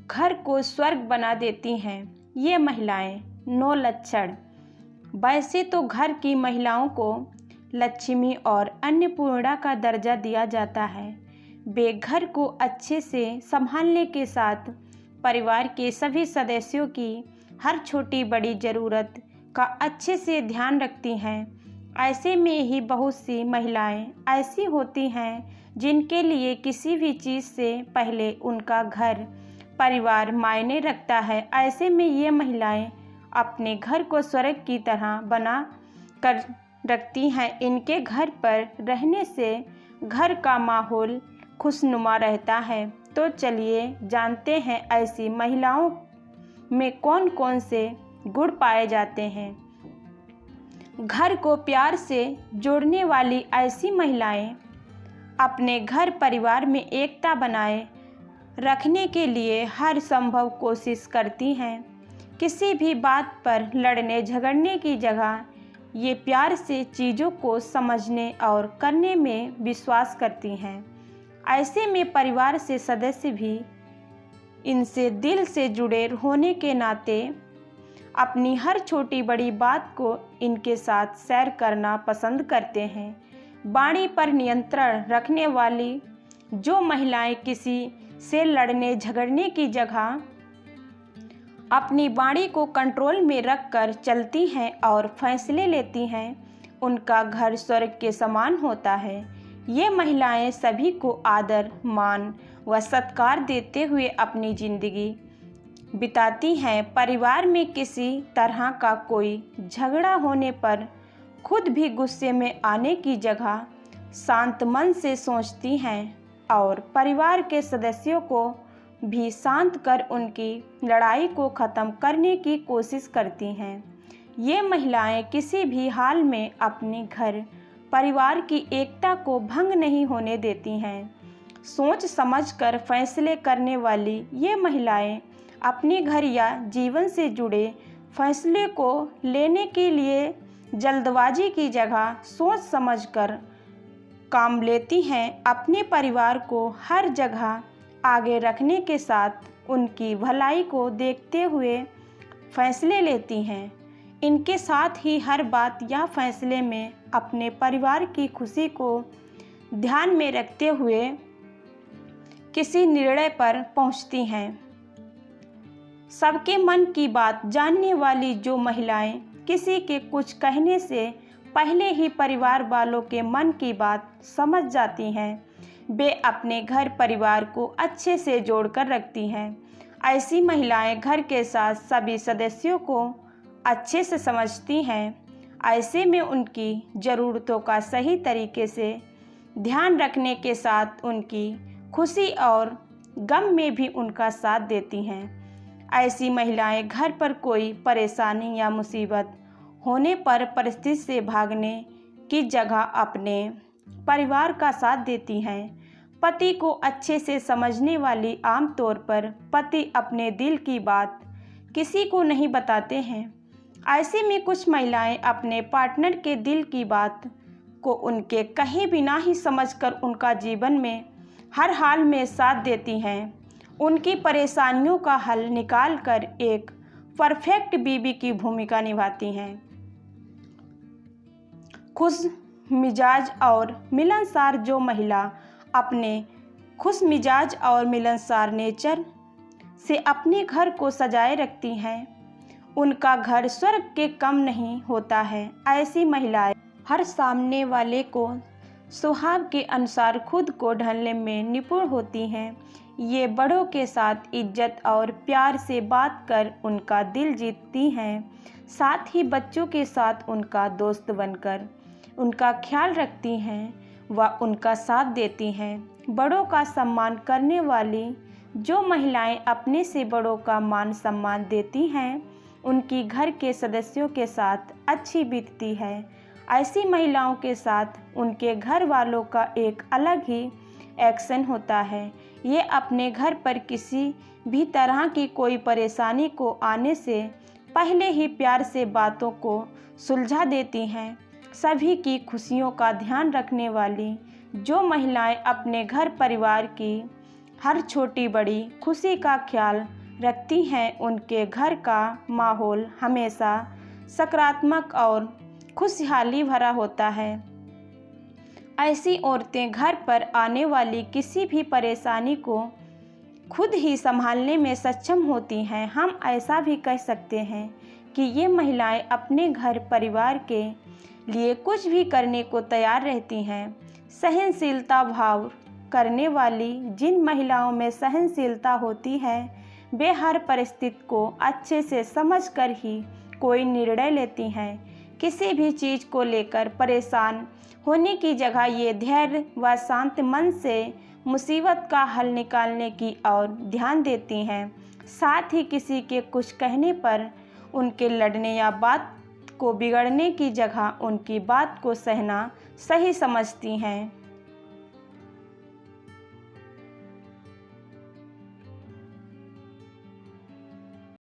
घर को स्वर्ग बना देती हैं ये महिलाएं। 9 लक्षण। वैसे तो घर की महिलाओं को लक्ष्मी और अन्नपूर्णा का दर्जा दिया जाता है। वे घर को अच्छे से संभालने के साथ परिवार के सभी सदस्यों की हर छोटी बड़ी ज़रूरत का अच्छे से ध्यान रखती हैं। ऐसे में ही बहुत सी महिलाएं ऐसी होती हैं जिनके लिए किसी भी चीज़ से पहले उनका घर परिवार मायने रखता है। ऐसे में ये महिलाएं अपने घर को स्वर्ग की तरह बना कर रखती हैं। इनके घर पर रहने से घर का माहौल खुशनुमा रहता है। तो चलिए जानते हैं ऐसी महिलाओं में कौन कौन से गुण पाए जाते हैं। घर को प्यार से जोड़ने वाली ऐसी महिलाएं अपने घर परिवार में एकता बनाए रखने के लिए हर संभव कोशिश करती हैं। किसी भी बात पर लड़ने झगड़ने की जगह ये प्यार से चीज़ों को समझने और करने में विश्वास करती हैं। ऐसे में परिवार से सदस्य भी इनसे दिल से जुड़े होने के नाते अपनी हर छोटी बड़ी बात को इनके साथ शेयर करना पसंद करते हैं। वाणी पर नियंत्रण रखने वाली जो महिलाएं किसी से लड़ने झगड़ने की जगह अपनी वाणी को कंट्रोल में रखकर चलती हैं और फैसले लेती हैं, उनका घर स्वर्ग के समान होता है। ये महिलाएं सभी को आदर मान व सत्कार देते हुए अपनी ज़िंदगी बिताती हैं। परिवार में किसी तरह का कोई झगड़ा होने पर खुद भी गुस्से में आने की जगह शांत मन से सोचती हैं और परिवार के सदस्यों को भी शांत कर उनकी लड़ाई को ख़त्म करने की कोशिश करती हैं। ये महिलाएं किसी भी हाल में अपने घर परिवार की एकता को भंग नहीं होने देती हैं। सोच समझकर फैसले करने वाली ये महिलाएं अपने घर या जीवन से जुड़े फैसले को लेने के लिए जल्दबाजी की जगह सोच समझकर काम लेती हैं। अपने परिवार को हर जगह आगे रखने के साथ उनकी भलाई को देखते हुए फैसले लेती हैं। इनके साथ ही हर बात या फैसले में अपने परिवार की खुशी को ध्यान में रखते हुए किसी निर्णय पर पहुंचती हैं। सबके मन की बात जानने वाली जो महिलाएं किसी के कुछ कहने से पहले ही परिवार वालों के मन की बात समझ जाती हैं, वे अपने घर परिवार को अच्छे से जोड़कर रखती हैं। ऐसी महिलाएं घर के साथ सभी सदस्यों को अच्छे से समझती हैं। ऐसे में उनकी ज़रूरतों का सही तरीके से ध्यान रखने के साथ उनकी खुशी और गम में भी उनका साथ देती हैं। ऐसी महिलाएं घर पर कोई परेशानी या मुसीबत होने पर परिस्थिति से भागने की जगह अपने परिवार का साथ देती हैं। पति को अच्छे से समझने वाली आमतौर पर पति अपने दिल की बात किसी को नहीं बताते हैं। ऐसे में कुछ महिलाएं अपने पार्टनर के दिल की बात को उनके कहे बिना ही समझकर उनका जीवन में हर हाल में साथ देती हैं। उनकी परेशानियों का हल निकाल कर एक परफेक्ट बीवी की भूमिका निभाती हैं। खुश मिजाज और मिलनसार जो महिला अपने खुश मिजाज और मिलनसार नेचर से अपने घर को सजाए रखती हैं, उनका घर स्वर्ग के कम नहीं होता है। ऐसी महिलाएं हर सामने वाले को स्वभाव के अनुसार खुद को ढालने में निपुण होती हैं। ये बड़ों के साथ इज्जत और प्यार से बात कर उनका दिल जीतती हैं, साथ ही बच्चों के साथ उनका दोस्त बनकर उनका ख्याल रखती हैं व उनका साथ देती हैं। बड़ों का सम्मान करने वाली जो महिलाएं अपने से बड़ों का मान सम्मान देती हैं, उनकी घर के सदस्यों के साथ अच्छी बीतती है। ऐसी महिलाओं के साथ उनके घर वालों का एक अलग ही एक्शन होता है। ये अपने घर पर किसी भी तरह की कोई परेशानी को आने से पहले ही प्यार से बातों को सुलझा देती हैं। सभी की खुशियों का ध्यान रखने वाली जो महिलाएं अपने घर परिवार की हर छोटी बड़ी खुशी का ख्याल रखती हैं, उनके घर का माहौल हमेशा सकारात्मक और खुशहाली भरा होता है। ऐसी औरतें घर पर आने वाली किसी भी परेशानी को खुद ही संभालने में सक्षम होती हैं। हम ऐसा भी कह सकते हैं कि ये महिलाएं अपने घर परिवार के लिए कुछ भी करने को तैयार रहती हैं। सहनशीलता भाव करने वाली जिन महिलाओं में सहनशीलता होती है, वे हर परिस्थिति को अच्छे से समझकर ही कोई निर्णय लेती हैं। किसी भी चीज़ को लेकर परेशान होने की जगह ये धैर्य व शांत मन से मुसीबत का हल निकालने की ओर ध्यान देती हैं। साथ ही किसी के कुछ कहने पर उनके लड़ने या बात को बिगड़ने की जगह उनकी बात को सहना सही समझती हैं।